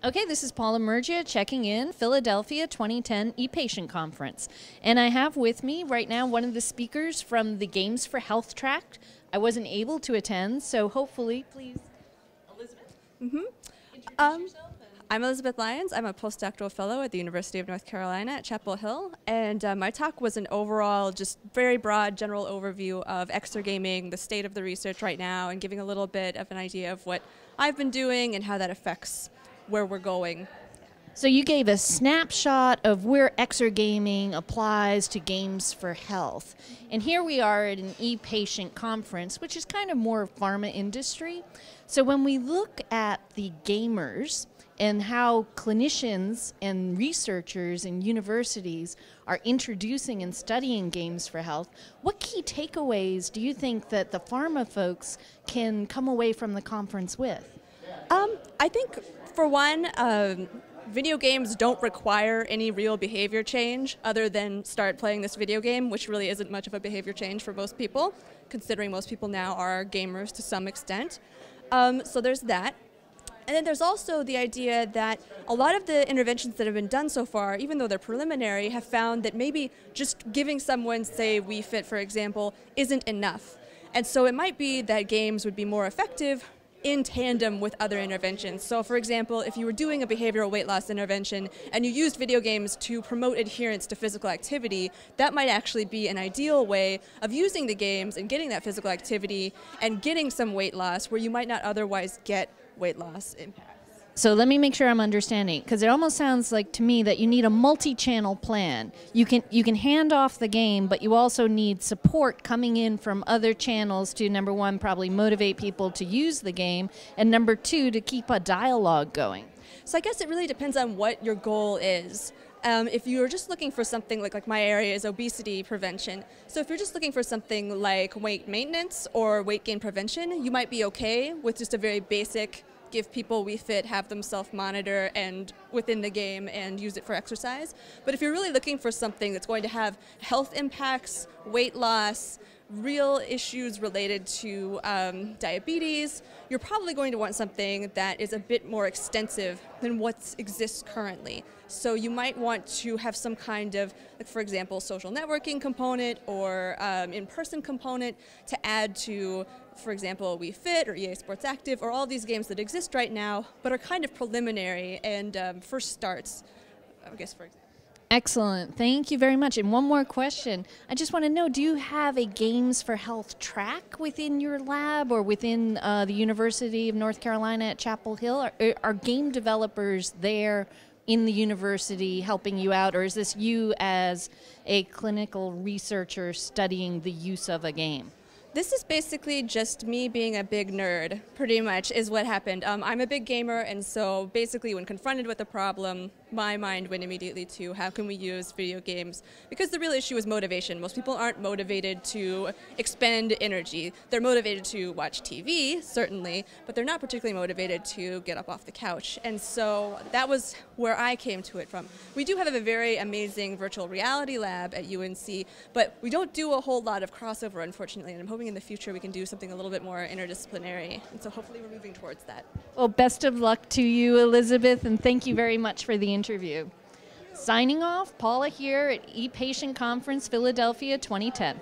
Okay, this is Paula Murgia checking in, Philadelphia 2010 ePatient Conference. And I have with me right now one of the speakers from the Games for Health track. I wasn't able to attend, so hopefully, please, Elizabeth, introduce yourself. I'm Elizabeth Lyons. I'm a postdoctoral fellow at the University of North Carolina at Chapel Hill. And my talk was an overall, just very broad general overview of exergaming, the state of the research right now, and giving a little bit of an idea of what I've been doing and how that affects where we're going. So you gave a snapshot of where exergaming applies to Games for Health. And here we are at an ePatient conference, which is kind of more pharma industry. So when we look at the gamers and how clinicians and researchers and universities are introducing and studying Games for Health, what key takeaways do you think that the pharma folks can come away from the conference with? I think, for one, video games don't require any real behavior change other than start playing this video game, which really isn't much of a behavior change for most people, considering most people now are gamers to some extent. So there's that. And then there's also the idea that a lot of the interventions that have been done so far, even though they're preliminary, have found that maybe just giving someone, say, Wii Fit, for example, isn't enough. And so it might be that games would be more effective in tandem with other interventions. So for example, if you were doing a behavioral weight loss intervention and you used video games to promote adherence to physical activity, that might actually be an ideal way of using the games and getting that physical activity and getting some weight loss where you might not otherwise get weight loss impacts. So let me make sure I'm understanding, because it almost sounds like to me that you need a multi-channel plan. You can hand off the game, but you also need support coming in from other channels to, number one, probably motivate people to use the game, and number two, to keep a dialogue going. So I guess it really depends on what your goal is. If you're just looking for something like my area is obesity prevention. So if you're just looking for something like weight maintenance or weight gain prevention, you might be okay with just a very basic give people Wii Fit, have them self-monitor and within the game and use it for exercise. But if you're really looking for something that's going to have health impacts, weight loss, real issues related to diabetes, you're probably going to want something that is a bit more extensive than what exists currently. So you might want to have some kind of, like for example, social networking component or in-person component to add to, for example, Wii Fit or EA Sports Active or all these games that exist right now but are kind of preliminary and first starts, I guess, for example. Excellent. Thank you very much. And one more question. I just want to know, do you have a Games for Health track within your lab or within the University of North Carolina at Chapel Hill? Are game developers there in the university helping you out, or is this you as a clinical researcher studying the use of a game? This is basically just me being a big nerd, pretty much, is what happened. I'm a big gamer, and so basically when confronted with a problem, my mind went immediately to how can we use video games? Because the real issue is motivation. Most people aren't motivated to expend energy. They're motivated to watch TV, certainly, but they're not particularly motivated to get up off the couch. And so that was where I came to it from. We do have a very amazing virtual reality lab at UNC, but we don't do a whole lot of crossover, unfortunately, and I'm hoping in the future we can do something a little bit more interdisciplinary, and so hopefully we're moving towards that. Well, best of luck to you, Elizabeth, and thank you very much for the interview. Signing off, Paula here at ePatient Conference, Philadelphia 2010.